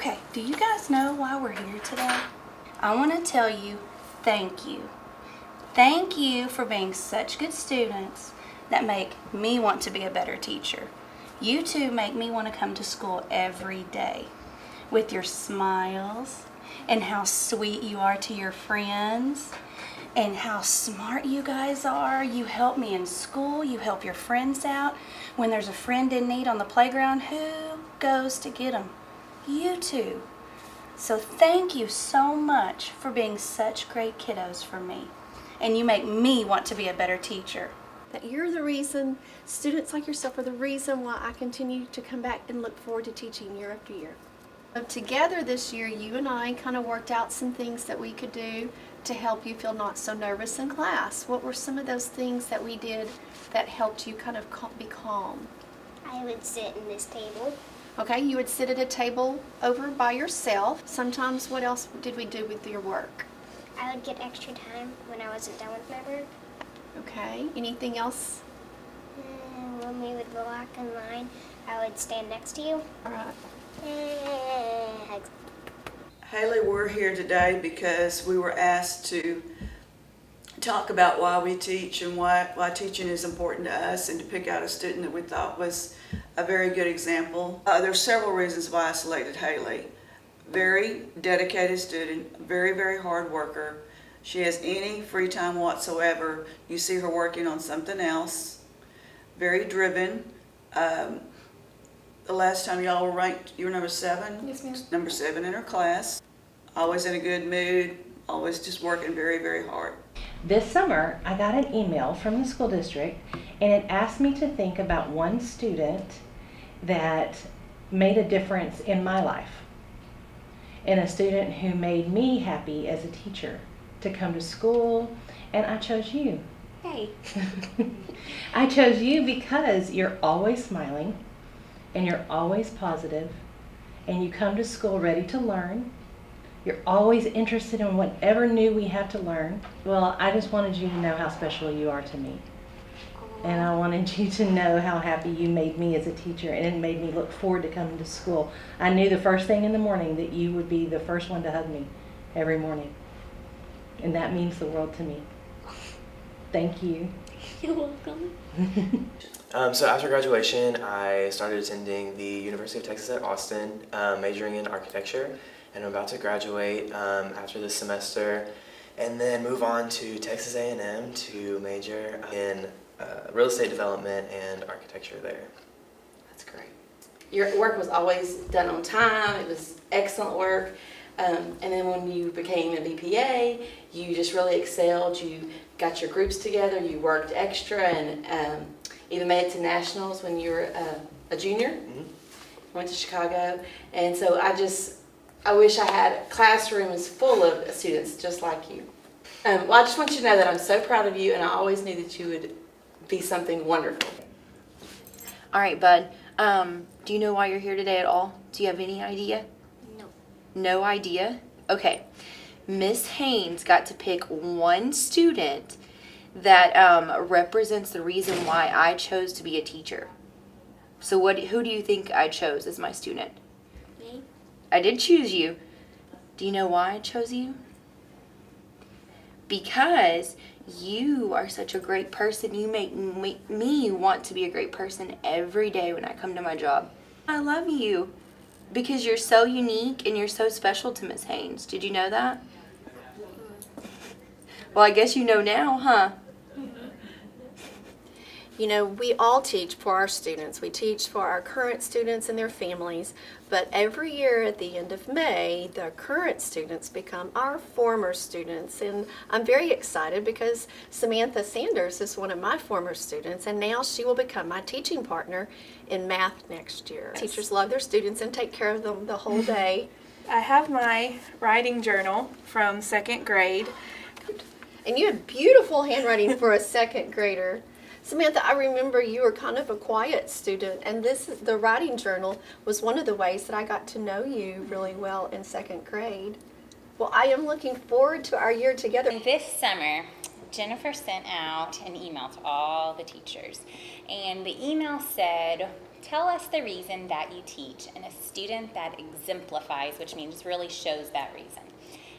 Okay, do you guys know why we're here today? I want to tell you thank you. Thank you for being such good students that make me want to be a better teacher. You two make me want to come to school every day with your smiles and how sweet you are to your friends and how smart you guys are. You help me in school. You help your friends out. When there's a friend in need on the playground, who goes to get them? You two. So thank you so much for being such great kiddos for me. And you make me want to be a better teacher. That you're the reason, students like yourself are the reason why I continue to come back and look forward to teaching year after year. Together this year, you and I kind of worked out some things that we could do to help you feel not so nervous in class. What were some of those things that we did that helped you kind of be calm? I would sit in this table. Okay, you would sit at a table over by yourself. Sometimes what else did we do with your work? I would get extra time when I wasn't done with my work. Okay, anything else? When we would walk in line, I would stand next to you. All right. Hugs. Haley, we're here today because we were asked to talk about why we teach and why teaching is important to us, and to pick out a student that we thought was a very good example. There's several reasons why I selected Haley. Very dedicated student, very, very hard worker. She has any free time whatsoever. You see her working on something else. Very driven. The last time y'all were ranked, you were number 7? Yes, ma'am. Number 7 in her class. Always in a good mood, always just working very, very hard. This summer, I got an email from the school district, and it asked me to think about one student that made a difference in my life, and a student who made me happy as a teacher to come to school, and I chose you. Hey. I chose you because you're always smiling, and you're always positive, and you come to school ready to learn. You're always interested in whatever new we have to learn. Well, I just wanted you to know how special you are to me. And I wanted you to know how happy you made me as a teacher, and it made me look forward to coming to school. I knew the first thing in the morning that you would be the first one to hug me every morning. And that means the world to me. Thank you. You're welcome. So after graduation, I started attending the University of Texas at Austin, majoring in architecture, and I'm about to graduate after this semester, and then move on to Texas A&M to major in real estate development and architecture there. That's great. Your work was always done on time. It was excellent work. And then when you became a BPA, you just really excelled. You got your groups together. You worked extra, and even made it to nationals when you were a junior. Mm-hmm. Went to Chicago, and so I wish I had classrooms full of students just like you. Well, I just want you to know that I'm so proud of you, and I always knew that you would be something wonderful. All right, Bud. Do you know why you're here today at all? Do you have any idea? No. No idea? Okay. Miss Haynes got to pick one student that represents the reason why I chose to be a teacher. So who do you think I chose as my student? Me? I did choose you. Do you know why I chose you? Because you are such a great person. You make me want to be a great person every day when I come to my job. I love you because you're so unique and you're so special to Miss Haynes. Did you know that? Well, I guess you know now, huh? You know, we all teach for our students. We teach for our current students and their families, but every year at the end of May, the current students become our former students. And I'm very excited because Samantha Sanders is one of my former students, and now she will become my teaching partner in math next year. Yes. Teachers love their students and take care of them the whole day. I have my writing journal from 2nd grade. And you have beautiful handwriting for a second grader. Samantha, I remember you were kind of a quiet student, and the writing journal was one of the ways that I got to know you really well in 2nd grade. Well, I am looking forward to our year together. This summer, Jennifer sent out an email to all the teachers, and the email said, tell us the reason that you teach, and a student that exemplifies, which means really shows that reason.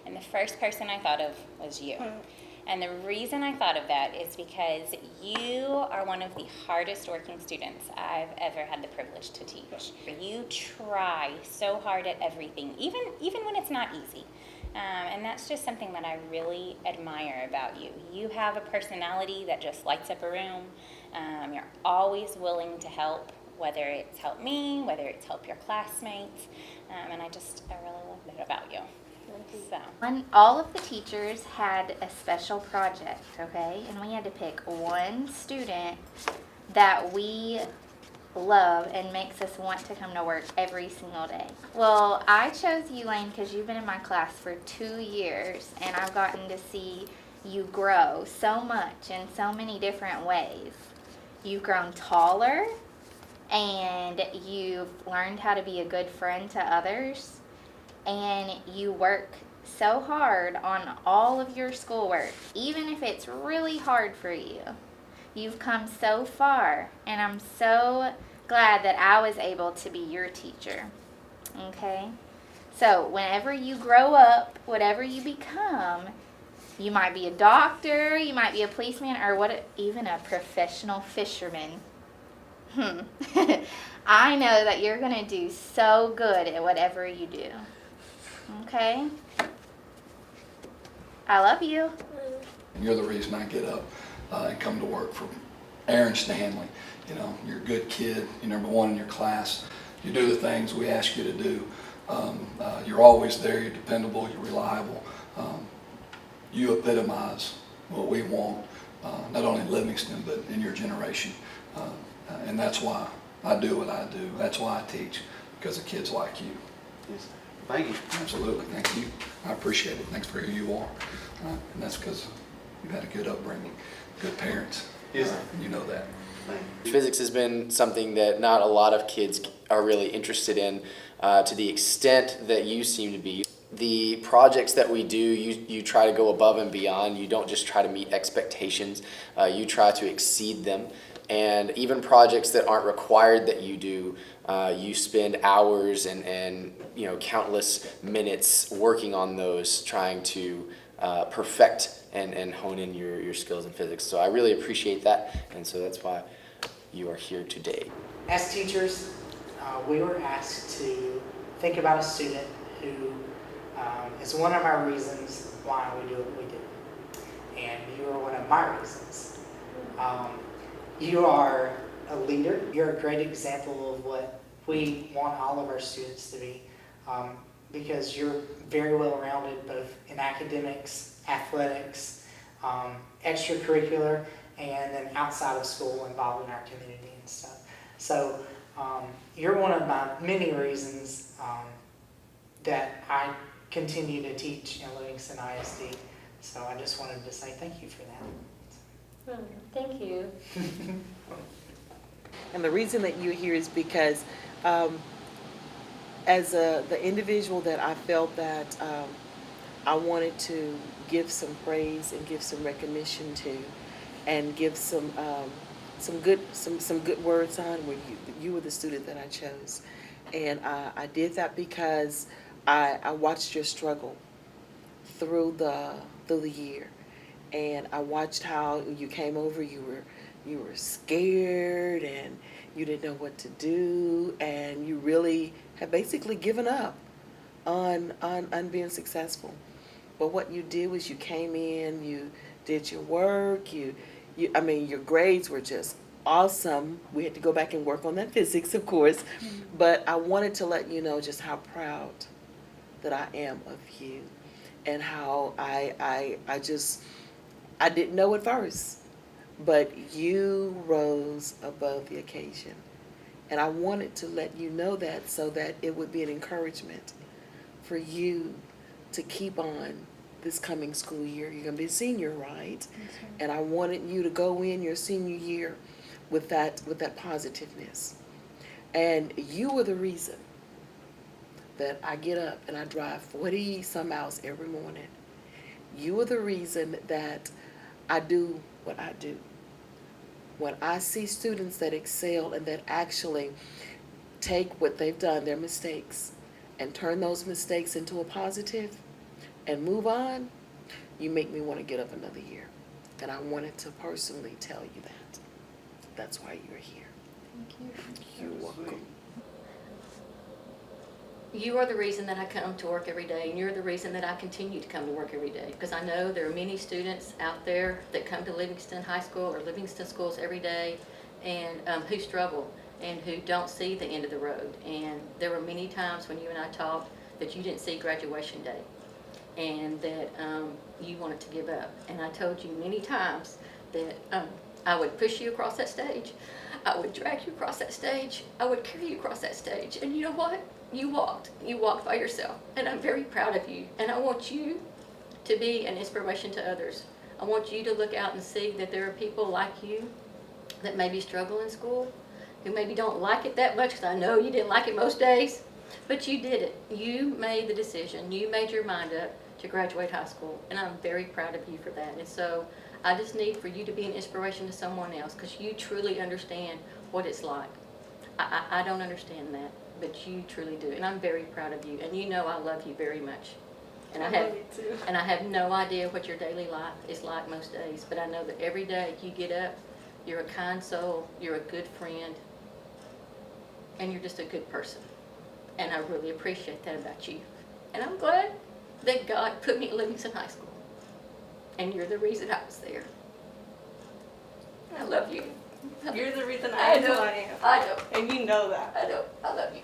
And the first person I thought of was you. And the reason I thought of that is because you are one of the hardest working students I've ever had the privilege to teach. You try so hard at everything, even when it's not easy. And that's just something that I really admire about you. You have a personality that just lights up a room. You're always willing to help, whether it's help me, whether it's help your classmates. And I really love that about you. So. All of the teachers had a special project, okay? And we had to pick one student that we love and makes us want to come to work every single day. Well, I chose you, Lane, because you've been in my class for 2 years, and I've gotten to see you grow so much in so many different ways. You've grown taller, and you've learned how to be a good friend to others. And you work so hard on all of your schoolwork, even if it's really hard for you. You've come so far, and I'm so glad that I was able to be your teacher, okay? So whenever you grow up, whatever you become, you might be a doctor, you might be a policeman, or even a professional fisherman. I know that you're going to do so good at whatever you do. Okay? I love you. You're the reason I get up and come to work for Aaron Stanley. You know, you're a good kid. You're number one in your class. You do the things we ask you to do. You're always there. You're dependable. You're reliable. You epitomize what we want, not only in Livingston, but in your generation. And that's why I do what I do. That's why I teach, because of kids like you. Thank you. Absolutely. Thank you. I appreciate it. Thanks for who you are. And that's because you've had a good upbringing, good parents. Yes. And you know that. Physics has been something that not a lot of kids are really interested in to the extent that you seem to be. The projects that we do, you try to go above and beyond. You don't just try to meet expectations. You try to exceed them. And even projects that aren't required that you do, you spend hours and countless minutes working on those, trying to perfect and hone in your skills in physics. So I really appreciate that, and so that's why you are here today. As teachers, we were asked to think about a student who is one of our reasons why we do what we do. And you are one of my reasons. You are a leader. You're a great example of what we want all of our students to be, because you're very well-rounded both in academics, athletics, extracurricular, and then outside of school involved in our community and stuff. So you're one of my many reasons that I continue to teach in Livingston ISD. So I just wanted to say thank you for that. Thank you. And the reason that you're here is because as the individual that I felt that I wanted to give some praise and give some recognition to, and give some good words on, when you were the student that I chose. And I did that because I watched your struggle through the year. And I watched how you came over, you were scared and you didn't know what to do, and you really have basically given up on being successful. But what you did was you came in, you did your work, I mean, your grades were just awesome. We had to go back and work on that physics, of course, but I wanted to let you know just how proud that I am of you, and how I didn't know at first, but you rose above the occasion. And I wanted to let you know that so that it would be an encouragement for you to keep on this coming school year. You're going to be a senior, right? And I wanted you to go in your senior year with that positiveness. And you were the reason that I get up and I drive 40 some miles every morning. You were the reason that I do what I do. When I see students that excel and that actually take what they've done, their mistakes, and turn those mistakes into a positive and move on, you make me want to get up another year. And I wanted to personally tell you that. That's why you're here. Thank you. You're welcome. You are the reason that I come to work every day, and you're the reason that I continue to come to work every day, because I know there are many students out there that come to Livingston High School or Livingston schools every day and who struggle and who don't see the end of the road. And there were many times when you and I talked that you didn't see graduation day and that you wanted to give up. And I told you many times that I would push you across that stage, I would drag you across that stage, I would carry you across that stage. And you know what? You walked by yourself, and I'm very proud of you. And I want you to be an inspiration to others. I want you to look out and see that there are people like you that maybe struggle in school, who maybe don't like it that much, because I know you didn't like it most days, but you did it. You made the decision. You made your mind up to graduate high school, and I'm very proud of you for that. And so I just need for you to be an inspiration to someone else, because you truly understand what it's like. I don't understand that, but you truly do, and I'm very proud of you, and you know I love you very much. And I have no idea what your daily life is like most days, but I know that every day you get up, you're a kind soul, you're a good friend, and you're just a good person. And I really appreciate that about you. And I'm glad that God put me at Livingston High School, and you're the reason I was there. I love you. You're the reason I I am who know. I am. I know. And you know that. I know. I love you.